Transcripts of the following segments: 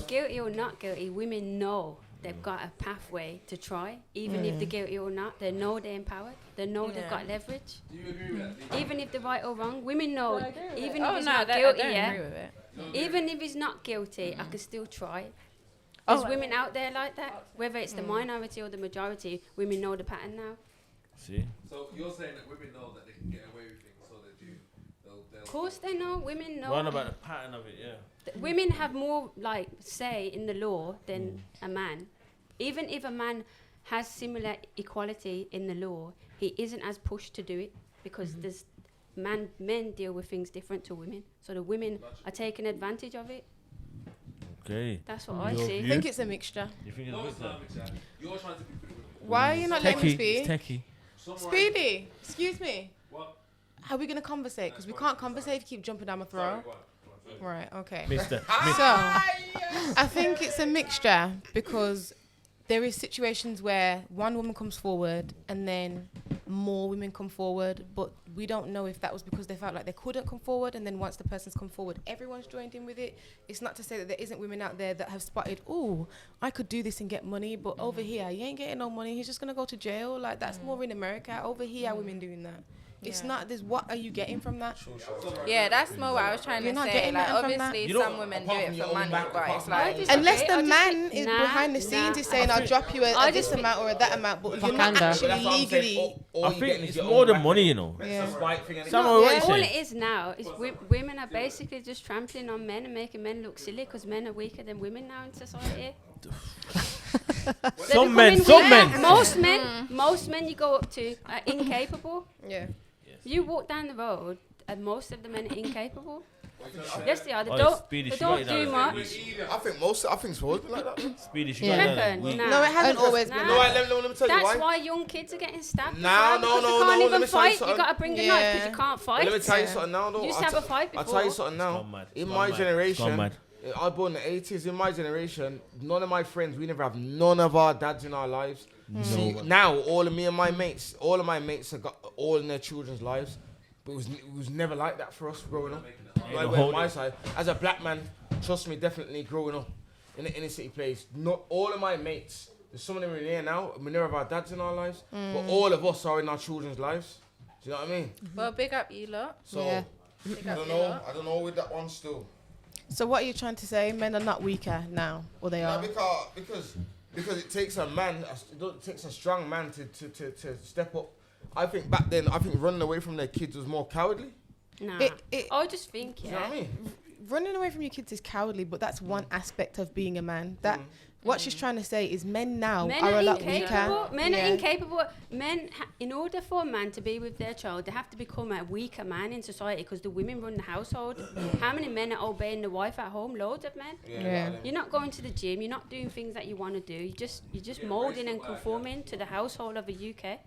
guilty or not guilty, women know they've got a pathway to try. Even if they're guilty or not, they know they're empowered. They know they've got leverage. Do you agree with that? Even if they're right or wrong, women know. Even if he's no, not I guilty, don't yeah. agree with it. Even if he's not guilty, I can still try. There's women out there like that. Whether it's the minority or the majority, women know the pattern now. See? So you're saying that women know that they can get away with things, so they do. Of course they know. Women know. What about the pattern of it, yeah. Women have more like say in the law than a man. Even if a man has similar equality in the law, he isn't as pushed to do it because there's men deal with things different to women. So the women are taking advantage of it. Okay. That's what I Your see. view? I think it's a mixture. You think it's No, good it's then? not exactly. You're trying to be pretty good. Why are you not letting me speak? It's techie. Speedy, excuse me. What? How are we going to conversate? Because we can't conversate if you keep jumping down my throat. Right, okay. Mister. So, I think it's a mixture because there is situations where one woman comes forward and then more women come forward, but we don't know if that was because they felt like they couldn't come forward, and then once the person's come forward, everyone's joined in with it. It's not to say that there isn't women out there that have spotted, oh, I could do this and get money, but over here, you ain't getting no money. He's just going to go to jail. Like, that's more in America. Over here, women doing that. It's not this. What are you getting from that? Yeah, that's more what I was trying You're to not say. getting Like, nothing from that. obviously, You know, some women do it for money, but it's like... Unless the I just man think- is nah, behind the scenes, nah. is saying, I'll drop you I a this just think- amount or a that amount, but you're not Propaganda. actually legally. I think it's more than money, you know. Yeah. Someone what you All saying? it is now is women are basically just trampling on men and making men look silly because men are weaker than women now in society. Some men. Most men you go up to are incapable. Yeah. You walk down the road and most of the men are incapable. Yes, they are. They Oh, don't, Speedy, they she got don't it do down. much. I think it's always been like that. Speedy, she Yeah. got that. Reckon? No, it hasn't always been. Nah. No, let me tell you That's why. why young kids are getting stabbed. Nah, as well, no, because no, you can't no, even let me tell you fight. You something. got to bring a knife because you can't fight. Let me tell you something now, though. You used to have a fight I'll before. tell you something now. Gone mad. In It's my gone mad. It's gone generation, mad. I was born in the 80s. In my generation, none of my friends, we never have none of our dads in our lives. See, now all of me and my mates, all of my mates have got all in their children's lives. But it was never like that for us growing up. Like on my side, as a black man, trust me, definitely growing up in the inner city place. Not all of my mates. There's some of them in here now. We never have our dads in our lives, but all of us are in our children's lives. Do you know what I mean? Well, big up you lot. So Yeah. Big I up don't you know. lot. I don't know with that one still. So what are you trying to say? Men are not weaker now, or they No, are? because it takes a man, it takes a strong man to step up. I think back then, running away from their kids was more cowardly. Nah. It- I just think, Do you know what I mean? Running away from your kids is cowardly, but that's one aspect of being a man. That what she's trying to say is men now Men are are a lot incapable. weaker. Men Yeah. are incapable. In order for a man to be with their child, they have to become a weaker man in society because the women run the household. How many men are obeying the wife at home? Loads of men. Yeah. You're not going to the gym. You're not doing things that you want to do. You're just molding and conforming to the household of the UK.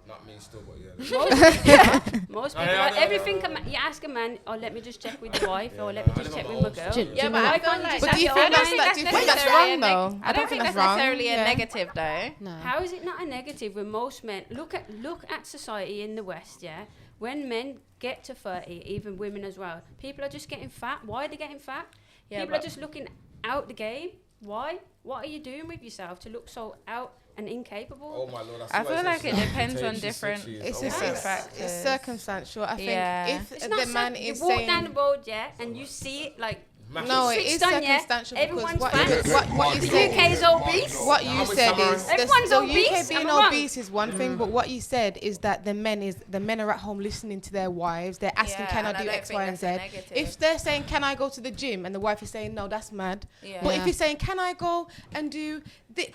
Not me still, but yeah. Most people, everything. You ask a man, "Oh, let me just check with the wife," or "Let me just check with my girl." Yeah, but I feel like... But do you think that's wrong though? I don't think that's necessarily a negative, though. No. How is it not a negative when most men look at society in the West? Yeah, when men get to 30, even women as well, people are just getting fat. Why are they getting fat? Yeah, People are but- just looking out the game. Why? What are you doing with yourself to look so out and incapable? Oh my Lord! I feel like it depends on different... It's circumstantial. I think Yeah. if It's the not man you is walk saying down the road, yeah, and you see it like. no, it is switched on, yeah, circumstantial everyone's because fat. what you The said. UK is obese. What you said is Everyone's so obese, UK being am I wrong? obese is one thing, but what you said is that the men are at home listening to their wives. They're asking, Yeah, "Can I and I do don't X, think Y, and that's Z?" a negative. If they're saying, "Can I go to the gym?" and the wife is saying, "No," that's mad. Yeah. But if Yeah. you're saying, "Can I go and do?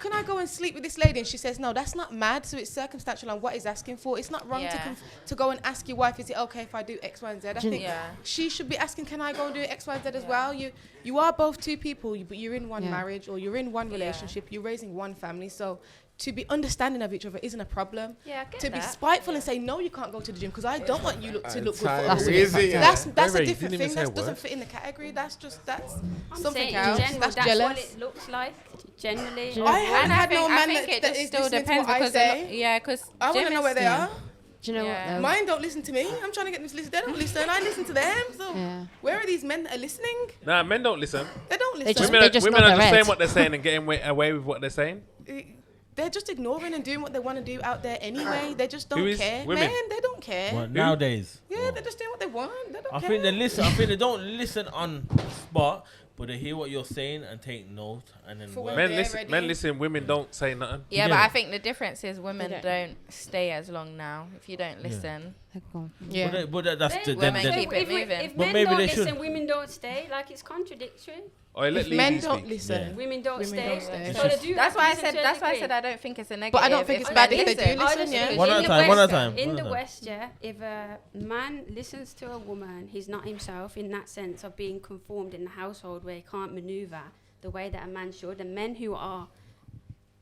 Can I go and sleep with this lady?" and she says, "No," that's not mad. So it's circumstantial on what he's asking for. It's not wrong Yeah. to go and ask your wife, "Is it okay if I do X, Y, and Z?" I think Yeah. she should be asking, "Can I go and do X, Y, and Z as well?" You are both two people, but you're in one Yeah. marriage or you're in one relationship. You're raising one family, so to be understanding of each other isn't a problem. Yeah, I get To be that. spiteful and say, "No, you can't go to the gym because I don't want you to look good for That's us." a bit fucked up. That's a Ray, different didn't even thing. say That a doesn't word. fit in the category. That's I'm something saying else. in general, That's that's jealous. what it looks like. Generally, I haven't had no I man think that it that just is still listening to depends what I because say. yeah, because I want to know where they are. Do you know what though? Mine don't listen to me. I'm trying to get them to listen. They don't listen. I listen to them. So where are these men that are listening? Nah, men don't listen. They don't listen. They just women nod are their just saying head. what they're saying and getting away with what they're saying. They're just ignoring and doing what they want to do out there anyway. They just don't care. Women? Man, they don't care. What, nowadays? Yeah, they're just doing what they want. They don't I care. think they listen. I think they don't listen on spot, but they hear what you're saying and take note, and then For work. when Men they're listen. ready. Men listen. Women don't say nothing. Yeah, but Yeah. I think the difference is women They don't stay as long now. If you don't listen, They're gone. Yeah. But that's the, Women then, keep it moving. If But men maybe don't they listen, should. women don't stay. Like it's contradictory. Or let If men ladies don't speak. listen, Women don't Women stay. don't stay. So they do that's have why I to listen said. to a That's why I degree. said I don't think it's a negative. But I don't think it's bad if they do I listen. just Yeah. think One in at a the time, one at a West- time, In one the at a time. West, yeah, if a man listens to a woman, he's not himself in that sense of being conformed in the household where he can't maneuver the way that a man should. And men who are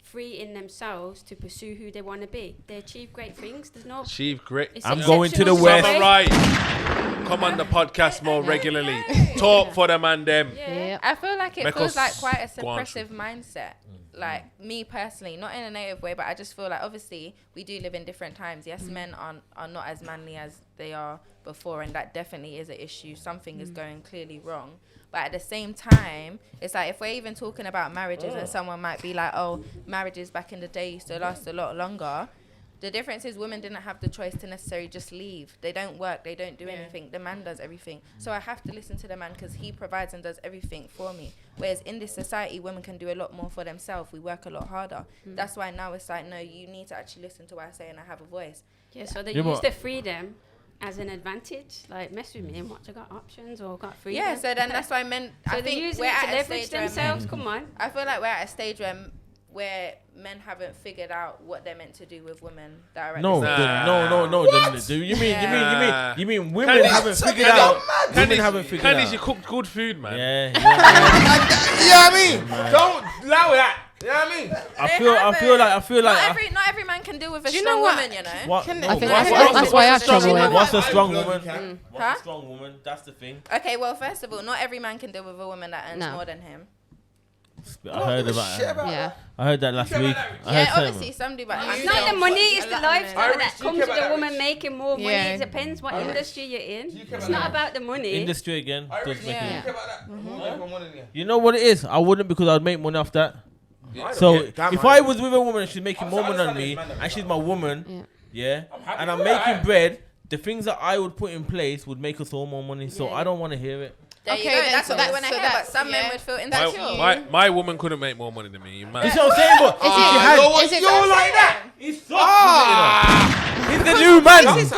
free in themselves to pursue who they want to be, they achieve great things. There's no. Achieve great. It's I'm going to the exceptional West. way. Summer right. Come on the podcast more regularly. Talk for them and them. Yeah. I feel like it Make feels us like quite a go on. suppressive mindset. Like me personally, not in a negative way, but I just feel like obviously we do live in different times. Yes, men are not as manly as they are before, and that definitely is an issue. Something is going clearly wrong. But at the same time, it's like if we're even talking about marriages and someone might be like, oh, marriages back in the day used to last a lot longer. The difference is women didn't have the choice to necessarily just leave. They don't work. They don't do anything. The man does everything. So I have to listen to the man because he provides and does everything for me. Whereas in this society, women can do a lot more for themselves. We work a lot harder. That's why now it's like, no, you need to actually listen to what I say and I have a voice. Yeah, so they Yeah, use but- the freedom as an advantage. Like, mess with me and watch, I got options or got freedom. Yeah, so then that's why men, So I they're think using we're it to at a leverage stage where themselves. Come on. I feel like we're at a stage where men haven't figured out what they're meant to do with women that are at No, this Nah. stage. no. You mean women Candice, haven't figured out? Women haven't figured Candice, you out. cook good food, man. Yeah. you know what I mean? Don't allow that. You know what I mean? I feel like. Not every man can deal with a Do you know strong what? woman, you know. What? Can- no, I think what's- that's why I what's a strong struggle woman? with- What's a I strong don't woman? think What's Huh? a strong woman? That's the thing. Okay, well, first of all, not every man can deal with a woman that earns No. more than him. I heard about it. Yeah. I heard that last week. I Yeah, heard obviously, some do, but I It's not the money, it's the lifestyle Irish, that do you comes care with about a woman Irish? making more money. Yeah. It depends what industry you're in. Do you care It's about not that? about the money. industry again. Irish, does make Yeah. it- You care about that? Who make more money than you? You know what it is? I wouldn't because I'd make money off that. I So don't care. if I was with a woman and she's making I'm more sorry, money I'm than me sorry, and she's my woman, yeah, happy and I'm for making that. bread, the things that I would put in place would make us all more money. So Yeah. I don't want to hear it. There you Okay, go. then, That's so what we that's- want to so hear, but that's- some men yeah. would feel That's insecure. My woman couldn't make more money than me. You mad? You see what I'm saying? But if she had, Is it You're that like that. he's soft. He's the new man. He's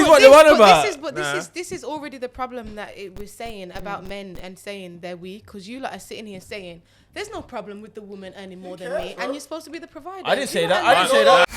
what they're on about. This is already the problem that it was saying about men and saying they're weak, because you lot are sitting here saying there's no problem with the woman earning more than me, and you're supposed to be the provider. I didn't say You that. lot I are didn't say that.